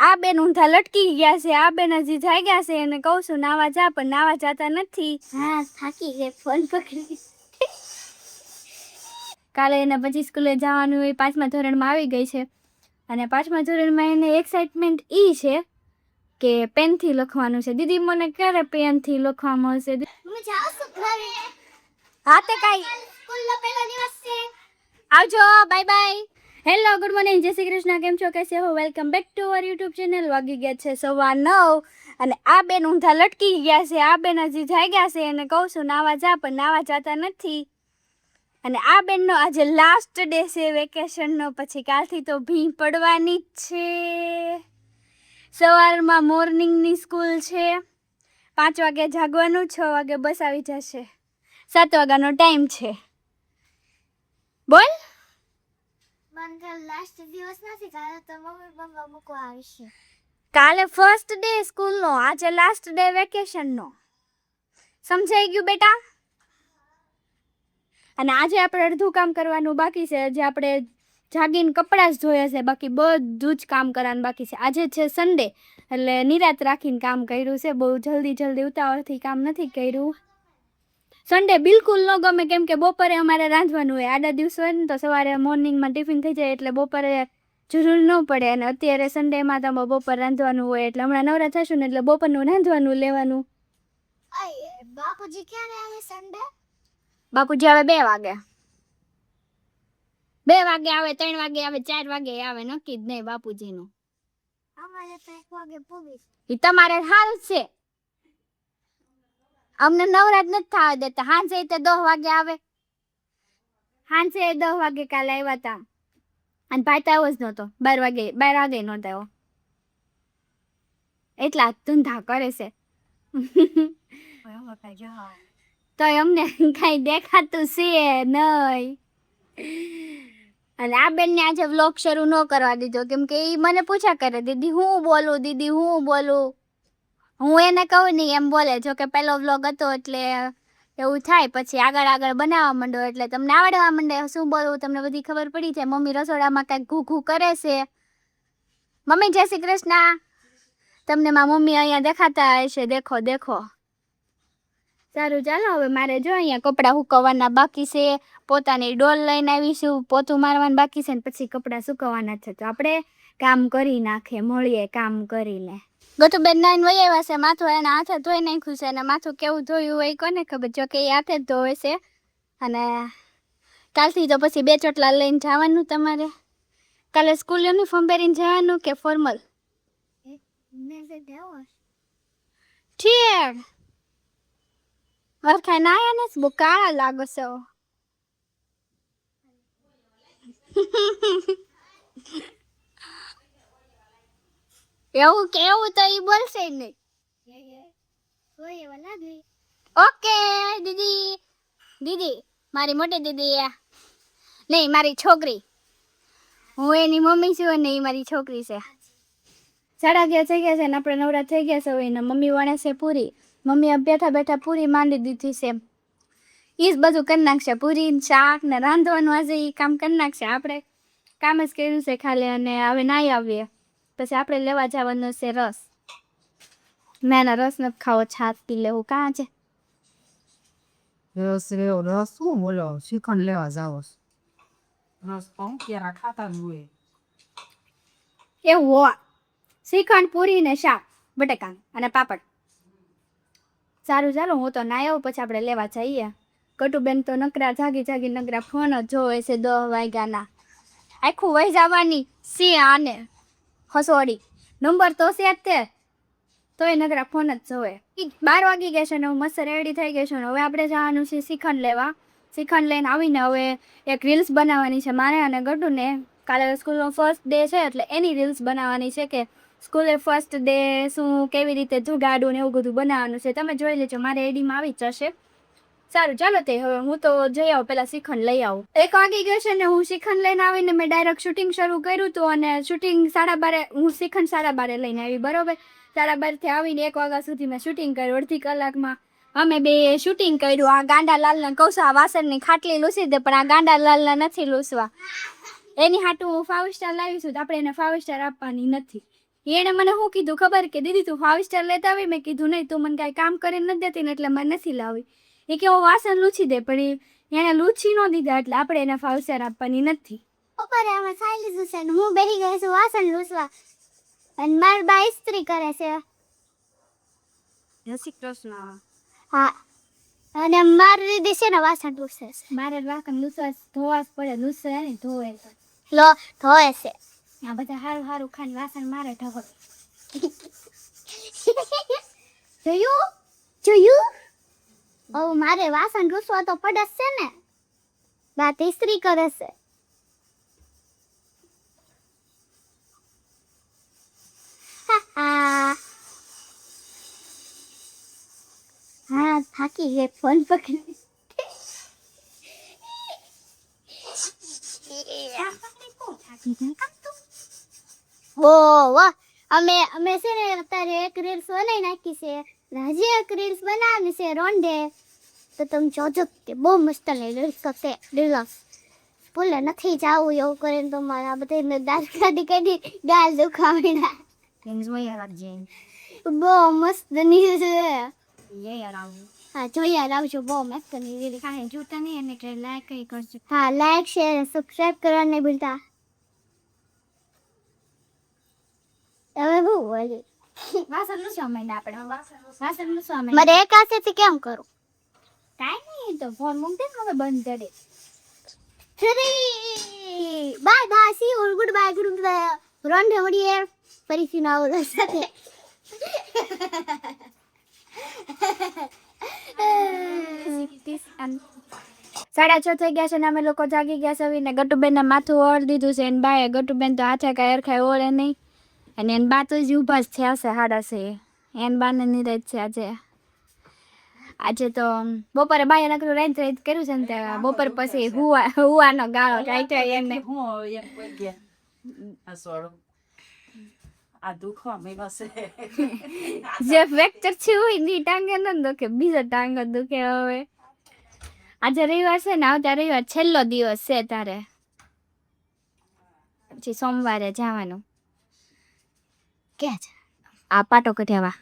આ બેન ઊંધા લટકી ગયા છે. આ બેન હજી જાગ્યા છે અને કહું છું નાવા જા, પણ નાવા જાતા નથી. હા થાકી ગઈ ફોન પકડી. કાલે એને પછી સ્કૂલે જવાનું હોય, 5મા ધોરણમાં આવી ગઈ છે અને 5મા ધોરણમાં એને એક્સાઇટમેન્ટ ઈ છે કે પેનથી લખવાનું છે. દીદી મને ક્યારે પેનથી લખવા મળશે? હું જાઉં છું ઘરે. હા તે કાઈ સ્કૂલનો પહેલો દિવસ છે. આવજો, bye bye. Hello, good morning, જય શ્રી કૃષ્ણ. કેમ છો, કેસે હો? Welcome back to our YouTube channel. વાગી ગયા છે 9:15 અને આ બેન ઊંધા લટકી ગયા છે. આ બેન હજી જાગ્યા છે અને કહું છું નાવા જા, પણ નાવા જાતા નથી. અને આ બેનનો આજે લાસ્ટ ડે છે વેકેશનનો. પછી કાલથી તો ભી પડવાની જ છે. સવારમાં મોર્નિંગની સ્કૂલ છે. 5 વાગે જાગવાનું, 6 વાગે બસ આવી જશે. 7 વાગ્યાનો ટાઈમ છે. બોલ. મને લાસ્ટ દિવસ નથી, કાલે તો મમ્મી પપ્પા મૂકવા આવશે. કાલે ફર્સ્ટ ડે સ્કૂલનો, આજે લાસ્ટ ડે વેકેશનનો. સમજાઈ ગયું બેટા? અને આજે આપણે અડધું કામ કરવાનું બાકી છે. આજે આપણે જાગીને કપડાં જ ધોયા છે, બાકી બધું જ કામ કરવાનું બાકી છે. આજે છે સન્ડે એટલે નિરાત રાખીને કામ કર્યું છે. બહુ જલ્દી ઉતાવળથી કામ નથી કર્યું. સન્ડે બિલકુલ ન ગમે, કેમ કે બપોરે અમારે રાંધવાનું હોય. આડા દિવસ હોય ને તો સવારે મોર્નિંગમાં ટિફિન થઈ જાય એટલે બપોરે જરૂર ન પડે. અને અત્યારે સન્ડેમાં તમે બપોર રાંધવાનું હોય એટલે હમણાં નવરા થશું ને એટલે બપોરનું રાંધવાનું લેવાનું. બાપુજી ક્યારે આવે સન્ડે? બાપુજી આવે 2 વાગે. 2 વાગે આવે, 3 વાગે આવે, 4 વાગે આવે, નક્કી જ નહીં બાપુજીનું. અમારે તો 1 વાગે પૂરી. એ તમારે હાલ છે, અમને નવરાત નથી થવા દેતા. હાંજે તે 10 વાગે આવે. હાંજે 10 વાગે કાલે આવ્યા હતા અને ભાઈ તો આવ્યો જ નહોતો. 12 વાગે નહોતો આવ્યો. એટલા ધંધા કરે છે તો અમને કઈ દેખાતું છે નહીં. અને આ બેનને આજે વ્લોગ શરૂ ન કરવા દીધો, કેમ કે એ મને પૂછા કરે, દીદી હું બોલું, દીદી હું બોલું. હું એને કહું નહીં એમ બોલે. જો કે પહેલો વ્લોગ હતો એટલે એવું થાય. પછી આગળ બનાવવા માંડો એટલે તમને આવડવા માંડે શું બોલવું, તમને બધી ખબર પડી જાય. મમ્મી રસોડામાં કંઈક ઘૂ કરે છે. મમ્મી જય શ્રી કૃષ્ણ. તમને મારા મમ્મી અહીંયા દેખાતા હશે, દેખો દેખો. સારું ચાલો, હવે મારે જો અહીંયા કપડાં સુકવવાના બાકી છે. પોતાની ડોલ લઈને આવીશું, પોતું મારવાનું બાકી છે ને પછી કપડાં સુકવવાના છે. તો આપણે કામ કરી નાખીએ, મળીએ કામ કરીને. ગટુબેન નાઈને વહી આવ્યા છે. માથું એના હાથે ધોઈ નાખ્યું છે અને માથું કેવું ધોયું હોય કોને ખબર. જો કે એ હાથે જ ધોવે છે. અને કાલથી તો પછી 2 ચોટલા લઈને જવાનું તમારે. કાલે સ્કૂલ યુનિફોર્મ પહેરીને જવાનું કે ફોર્મલ? ઠીક. વરખાઈ ના આયા ને બહુ કાળા લાગો છો. એવું કેવું તો ઈ બોલશે નહીં. ઓકે દીદી મારી મોટી દીદી નહીં, મારી છોકરી. હું એની મમ્મી છું અને એ મારી છોકરી છે. 11:30 થઈ ગયા છે ને આપણે નવરા થઈ ગયા છે. એને મમ્મી વણે છે પૂરી. મમ્મી બેઠા પૂરી માંડી દીધી છે. એ જ બધું કરી નાખશે, પૂરી શાક ને રાંધવાનું. આજે એ કામ કરી નાખશે. આપણે કામ જ કર્યું છે ખાલી. અને હવે નાઈ આવીએ પછી આપણે લેવા જવાનો છે રસ. ના રસ નથી ખાવો, છાશ પી લેવું. કાં છે રસ લેવો? રસ શું બોલો, શ્રીખંડ લેવા જાવ? રસ પણ ક્યારે ખાતા જ હોય એવું હોય. શ્રીખંડ પૂરી ને શાક બટેકા અને પાપડ. સારું ચાલો, હું તો ના આવું પછી આપણે લેવા જઈએ. કટુબેન તો નકરા જાગી નકરા ફોન જ જોવે છે. 10 વાગ્યાના આખું વહી જવાની છે આને હસોડી. નંબર તો છે જ તે, તોય નકરા ફોન જ જોવે. 12 વાગી ગયા છે ને હું મસ્ત રેડી થઈ ગઈ છું. હવે આપણે જવાનું છે શ્રીખંડ લેવા. શ્રીખંડ લઈને આવીને હવે એક રીલ્સ બનાવવાની છે મારે અને ગટુને. કાલે સ્કૂલનો ફર્સ્ટ ડે છે એટલે એની રીલ્સ બનાવવાની છે કે સ્કૂલે ફર્સ્ટ ડે શું, કેવી રીતે જગાડું ને એવું બધું બનાવવાનું છે. તમે જોઈ લેજો, મારે એડીમાં આવી જ જશે. સારું ચાલો, તે હવે હું તો જઈ આવું, પહેલાં શ્રીખંડ લઈ આવું. 1 વાગી ગયો છે ને હું શ્રીખંડ લઈને આવીને મેં ડાયરેક્ટ શૂટિંગ શરૂ કર્યું હતું. અને શૂટિંગ 12:30 હું શ્રીખંડ 12:30 લઈને આવી, બરાબર. 12:30થી આવીને 1 વાગ્યા સુધી મેં શૂટિંગ કર્યું. અડધી કલાકમાં અમે બે શૂટિંગ કર્યું. આ ગાંડાલાલને કહું છું આ વાસણની ખાટલી લૂસી દે, પણ આ ગાંડાલાલને નથી લૂસવા. એની હાટું હું 5 સ્ટાર લાવી છું તો આપણે એને 5 સ્ટાર આપવાની નથી. એણે મને શું કીધું ખબર કે દીદી તું 5 સ્ટાર લેતા આવી. મેં કીધું નહીં, તું મને કાંઈ કામ કરીને નથી દેતી ને એટલે મને નથી લાવી. એ કે હું વાસણ લૂછી દે, પણ એને લૂછી ન દીધા એટલે આપણે એને 5 સ્ટાર આપવાની નથી. ઉપર અમે ખાઈ લીધું છે ને હું બેસી ગઈ છું વાસણ લૂછવા અને મારી બા ઇસ્ત્રી કરે છે. જય શ્રી કૃષ્ણ. હા અને મારી દીદી છે ને વાસણ લૂછે છે. મારે વાસણ લૂછવા ધોવા જ પડે, લૂછે નહીં ધોવે તો. લો ધોએ છે. આ બધા સારું સારું ખાઈને વાસણ મારે ઢગો. જોયું હવે મારે વાસણ લૂછવા તો પડે જ છે ને. બા ઇસ્ત્રી કરે છે. હા થાકી ગઈ ફોન પકડી. વાહ અમે છે ને અત્યારે એક રીલ્સ બનાવી નાખી છે. હજી એક રીલ્સ બનાવવાની છે રોંઢે, તો તમે જોજો કે બહુ મસ્ત રીલ્સ છે. રીલ્સ ભૂલે નથી જાવું એવું કરીને તો મારા બધા દાંત કાઢી ગાલ દુખાવી ના. બહુ મસ્ત ની છે. હા જોઈએ આવજો. બહુ મસ્ત ની કાંઈ જોતા નહીં એને લાઈક કઈ કરજો. હા લાઈક શેર સબસ્ક્રાઇબ કરવા નહીં ભૂલતા. હવે બહુ બોલી વાસણ લૂછવા માંડ્યા આપણે. વાસણ લૂછવા મારે એક હાથેથી કેમ કરું? કાંઈ નહીં, તો ફોન મૂકી દે ને, હવે બંધ કરી. Bye bye see you goodbye goodbye. રોંઢે મળીએ ફરીથી નવા સાથે. 6:30 થઈ ગયા છે ને અમે લોકો જાગી ગયા છે. ને ગટુબેન ને માથું ઓળ દીધું છે. એને બાએ ગટુબેન તો હાથે કાંઈ અરખાય ઓળે નહીં. અને એને બા તો જ ઊભા જ થયા છે 6:30. એને બાને નિરાજ છે આજે તો બપોરે બાએ નકરું રાત કર્યું છે ને તે બપોર પછી હુવાનો ગાળો કાઢ્યો એને. જે ફ્રેક્ચર થયું હોય ની ટાંગે ન દુખે, બીજો ટાંગો દુખે. હવે આજે રવિવાર છે ને, આવતા રવિવાર છેલ્લો દિવસ છે તારે, પછી સોમવારે જવાનું. ક્યાં છે? આ પાટો કઢાવા.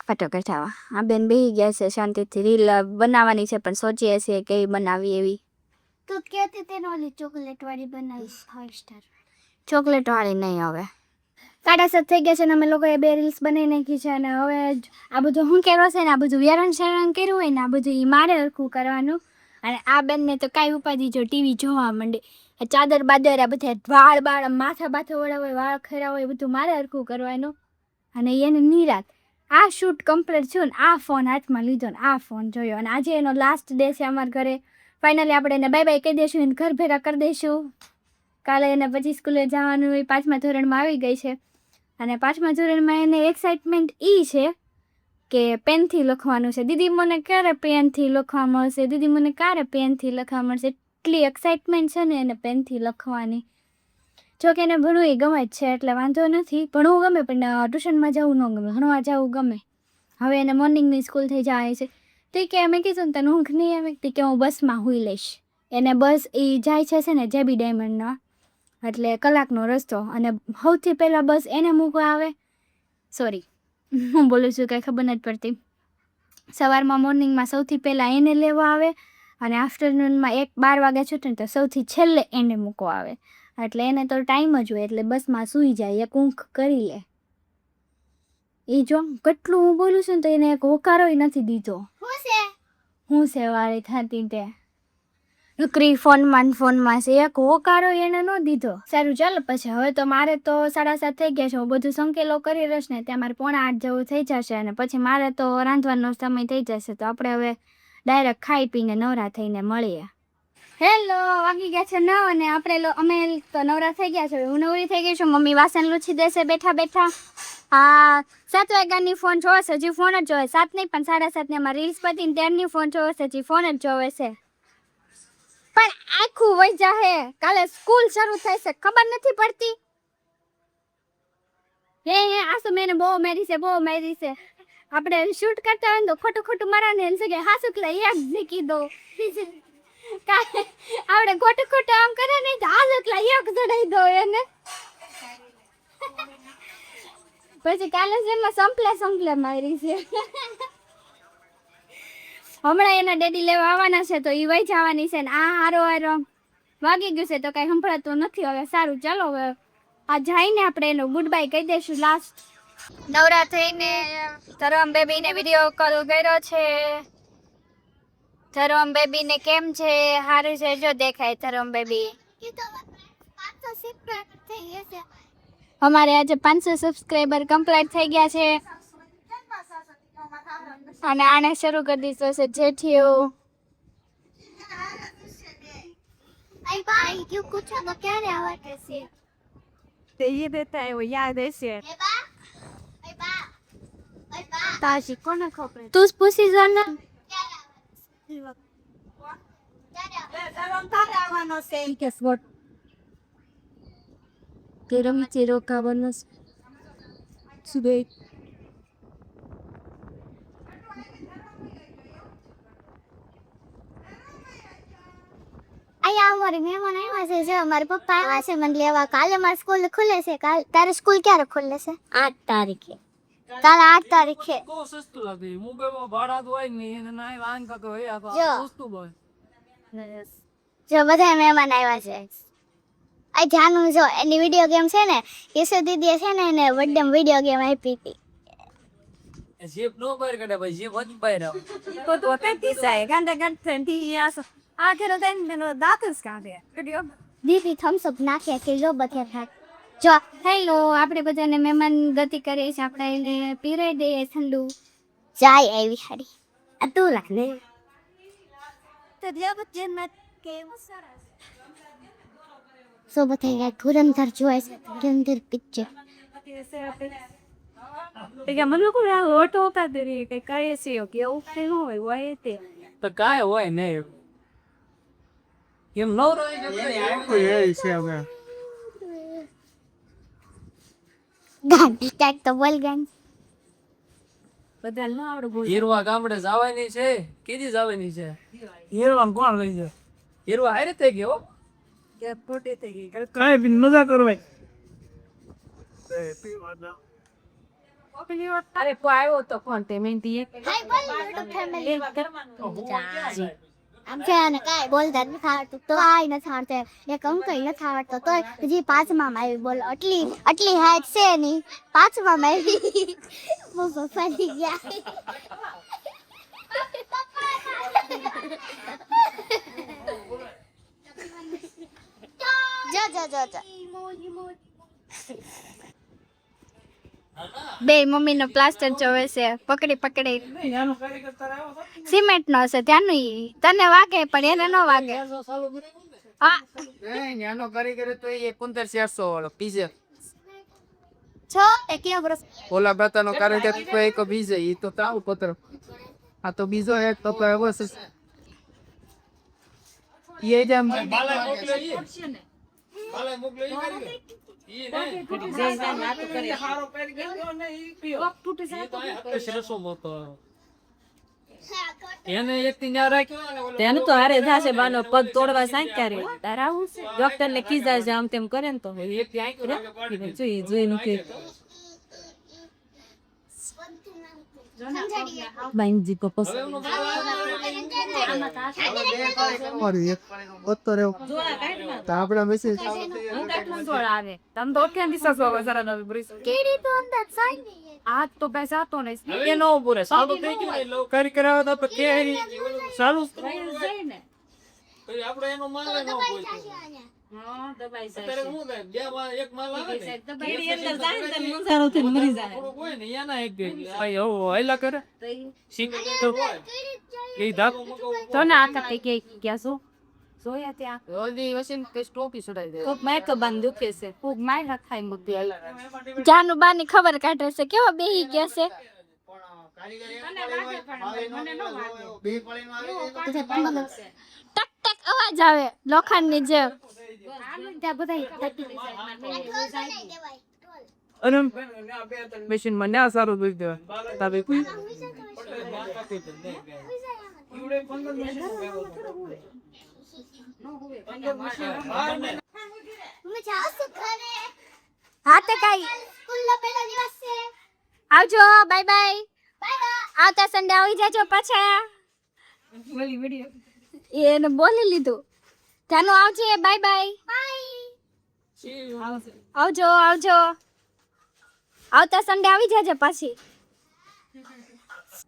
પાટો કઢાવા. આ બેન બેસી ગયા છે શાંતિથી. રીલ બનાવવાની છે પણ સોચીએ છીએ કેવી બનાવી એવી. તો કહેતી તેને ઓલી ચોકલેટ વાળી બનાવીશ 5 સ્ટાર. ચોકલેટ વાળી નહીં. હવે 7:30 થઈ ગયા છે ને અમે લોકોએ 2 રીલ્સ બનાવી નાખી છે. અને હવે આ બધું શું કર્યો છે ને, આ બધું વેરણ શેરણ કર્યું હોય ને, આ બધું એ મારે હરખું કરવાનું. અને આ બેનને તો કાંઈ ઉપાધિ જો ટીવી જોવા માંડે, ચાદર બાદર આ બધા વાળ બાળ માથા બાથા વળાવે, વાળ ખરા હોય, બધું મારે હરખું કરવાનું. અને એને નિરાત આ શૂટ કમ્પ્લીટ થયું ને, આ ફોન હાથમાં લીધો ને આ ફોન જોયો. અને આજે એનો લાસ્ટ ડે છે અમારા ઘરે. ફાઇનલી આપણે એને બાય બાય કહી દઈશું, એને ઘર ભેગા કરી દઈશું. કાલે એને પછી સ્કૂલે જવાનું હોય. 5મા ધોરણમાં આવી ગઈ છે. અને 5મા ધોરણમાં એને એક્સાઇટમેન્ટ એ છે કે પેનથી લખવાનું છે. દીદી મને ક્યારે પેનથી લખવા મળશે, દીદી મને ક્યારે પેનથી લખવા મળશે. એટલી એક્સાઇટમેન્ટ છે ને એને પેનથી લખવાની. જો કે એને ભણવું એ ગમે જ છે એટલે વાંધો નથી. ભણવું ગમે પણ ટ્યુશનમાં જવું ન ગમે, ભણવા જવું ગમે. હવે એને મોર્નિંગની સ્કૂલ થઈ જાય છે. તો કે મેં કીધું ને તને ઊંઘ નહીં આવે કે હું બસમાં સૂઈ લઈશ. એને બસ એ જાય છે ને જેબી ડાયમંડનો, એટલે કલાકનો રસ્તો. અને સૌથી પહેલાં બસ એને મૂકવા આવે. સોરી હું બોલું છું કાંઈ ખબર નથી પડતી. સવારમાં મોર્નિંગમાં સૌથી પહેલાં એને લેવા આવે અને આફ્ટરનૂનમાં 12 વાગે છૂટે ને તો સૌથી છેલ્લે એને મૂકવા આવે. એટલે એને તો ટાઈમ જ હોય એટલે બસમાં સૂઈ જાય, એક ઊંઘ કરી લે. એ જો કેટલું હું બોલું છું ને તો એને એક હોકારોય નથી દીધો. હું છે વાળી થતી તે નોકરી ફોનમાં છે, એક હોકારો એને ન દીધો. સારું ચાલો પછી હવે તો મારે તો 7:30 થઈ ગયા છે. હું બધું સંકેલો કરી રહીશ ને ત્યાં મારે 8:45 જેવું થઈ જશે. અને પછી મારે તો રાંધવાનો સમય થઈ જશે. તો આપણે હવે ડાયરેક્ટ ખાઈ પીને નવરા થઈને મળીએ. હેલો, વાગી ગયા છે 9 અને અમે તો નવરા થઈ ગયા છે. હું નવરી થઈ ગઈ છું. મમ્મી વાસણ લૂછી દેશે બેઠા બેઠા. હા 7 વાગ્યાની ફોન જોવે છે, હજી ફોન જ જોવે. 7 નહીં પણ 7:30 એમાં રીલ્સ પતીને 13ની ફોન જોવે છે, હજી ફોન જ જોવે છે. પણ આખું વહી જાહે, કાલે સ્કૂલ શરૂ થાય છે, ખબર નથી પડતી. હે આસુ મેને બહુ મેરી છે. આપણે શૂટ કરતા હોય તો ખોટું મારા ને એમ કે હાસુ કે એક જ કીધો. આપણે ખોટું ખોટું આમ કરે નહીં તો આ એટલા એક ચડાઈ દો એને પછી કાલે જેમાં સંપલે મારી છે હમણાં એના ડેડી લેવા આવવાના છે તો એ વહી જવાની છે ને આ હારો વાગી ગયું છે તો કઈ સંભળાતું નથી હવે સારું ચાલો હવે આ જઈને આપણે એનો ગુડ બાય કહી દઈશું લાસ્ટ નવરા થઈને ધરમ બેબીને વિડીયો કોલ કર્યો છે ધરમ બેબીને કેમ છે સારું છે જો દેખાય ધરમ બેબી અમારે આજે 500 સબસ્ક્રાઇબર કમ્પ્લીટ થઈ ગયા છે અને આને શરૂ કરી દીધો છે જેઠિયો आई भाई क्यों कुछ तो क्या रे आवाज कैसी है ते ये देता है वो याद ऐसे ए बा ताजी कोण खोपरे તું જ પૂછી જો ને क्या रे આવવાનો છે કેસ વોટ ગરમ ચીરો ખાવાનો સુબે અહીંયા અમારી મહેમાન આવ્યા છે જો મારા પપ્પા આવ્યા છે મને લેવા કાલે મારી સ્કૂલ ખુલે છે કાલ તારી સ્કૂલ ક્યારે ખુલે છે 8 તારીખે કાલે 8 તારીખે બહુ સસ્તું લાગે મુંબઈમાં ભાડા તો હોય ને એને નાય વાંગ તો હોય આ જો. સસ્તું હોય જો બધા મહેમાન આવ્યા છે આ જાનું જો એની વિડિયો ગેમ છે ને યશુ દીદીએ છે ને એને બર્થડે વિડિયો ગેમ આપી હતી જીપ નો બહાર કાઢે ભાઈ જીપ જ બહાર આવે તો તો તે દિસાય ગાંડા ગાંડા થી આસ આ કેરો તેનો દાતસ કાઢે કડિયો દીદી થમ્સ અપ નાખે કે જો બધે થાય જો હેલો આપણે બધાને મહેમાન ગતિ કરીએ છીએ આપણે એને પીરાઈ દઈએ ઠંડુ જાય આવી હારી આ તું લાને તે દેવ જન્નત કે સો બધે ધુરંધર જોઈ છે ધુરંધર પિક્ચર કે મને કો ઓટો હોતા દે કે કાય છે કે એવું હોય હોય તે તો કાય હોય ને એમ નો રહે કોઈ એ છે હવે ગાંધી ટેક તો બોલ ગાંધી બધા ન આવડે બોલ હીરવા ગામડે જવાની છે કેદી જવાની છે હીરવા કોણ લઈ જાય હીરવા હારે થઈ ગયો કે પોટે તે કે કાય બિન મજા કરવાય અરે કો આવ્યો તો કોણ તે મેંતી એક હાય બોલ યુટ્યુબ ફેમિલી કરવાનું આમ છે ને કાઈ બોલતા નથી આવડતું તો આય નથી આવડતું એક અંકલ નથી આવડતો તો હજી પાંચમાં આવી બોલ આટલી હાઈટ છે ની પાંચમાં આવી બહુ ફરી ગયા જો જો જો જો બે મમ્મીનો પ્લાસ્ટર જોવે છે પકડી સિમેન્ટ નો છે ત્યાંનું ઈ તને વાગે પણ એને ન વાગે હા નાનો કારીગર તો એ 1500 વાળો પીઝે છો એક વર્ષ ઓલા બતાનો કારીગર તો એક બીજે ઈ તો તાવ પત્ર આ તો બીજો એક તો બસ ये जम बाला मोकले ये बाला मोकले ये करेंगे ये नहीं જે જે નાક કરે हारो पैर गयो ने ई पियो તૂટે ये तो है सरसो मोतो એને એક થી ન્યા રાખ્યો ને ઓલો તેનું તો હારે થાશે બાનો પગ તોડવા સાંક કરે તારાવું છે ડોક્ટર ને કીધા છે આમ તેમ કરે ને તો એક થી આંખ રાખ્યો જોઈ નું કે બાઈનજી કો પસ મારી એક પત્તર આપડા મેસેજ આવે તમ તો કેમ વિશ્વાસ આવે જરા નવી બ્રિસ કેડી તો અંદર સાઈ આ તો પૈસા તો નહીં એ નો પૂરે સાદો થઈ ગયો કરી કરાવ તો કે સારું જઈને આપણે એનો માલ ન કોઈ હા દબાઈ અત્યારે હું થાય બે માં એક માલ આવે ને દબાઈ અંદર જાય ને મુંજારો થી મરી જાય થોડું કોઈ ને એના એક ભાઈ ઓ હાઈલા કરે શીખ તો એ ધાક તો ના આતા કે ક્યાં છો સોયા ત્યાં ઓલી વસીન કે સ્ટોપી છોડાઈ દે કોક માય તો બંધ દુખે છે કોક માય ના થાય મુદ્દે જાનું બાની ખબર કાઢે છે કેવા બેહી ગયા છે ટક ટક અવાજ આવે લોખંડની જેમ ત્યાં બધા અને મશીન માં ના સારું દઈ દે તાબે કોઈ હું જાઉં છું ઘરે. હા તો કાંઈ સ્કૂલનો પહેલો દિવસ છે. આવજો, બાય બાય. Bye bye. આવતા સન્ડે આવી જાજો પાછા. એને બોલી લીધું. જાનું આવજે, બાય બાય. આવજો આવજો. આવતા સન્ડે આવી જાજે પાછી.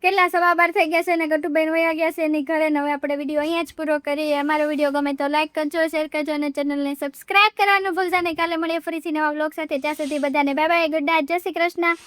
કેટલા 12:15 થઈ ગયા છે ને ગટુબેન વયા ગયા છે એની ઘરે ને હવે આપણે વિડીયો અહીંયા જ પૂરો કરીએ. અમારો વિડીયો ગમે તો લાઈક કરજો, શેર કરજો અને ચેનલને સબસ્ક્રાઇબ કરવાનું ભૂલતા નહીં. કાલે મળીએ ફરીથી નવા વ્લોગ સાથે. ત્યાં સુધી બધાને બાય બાય, ગુડ નાઇટ, જય શ્રી કૃષ્ણ.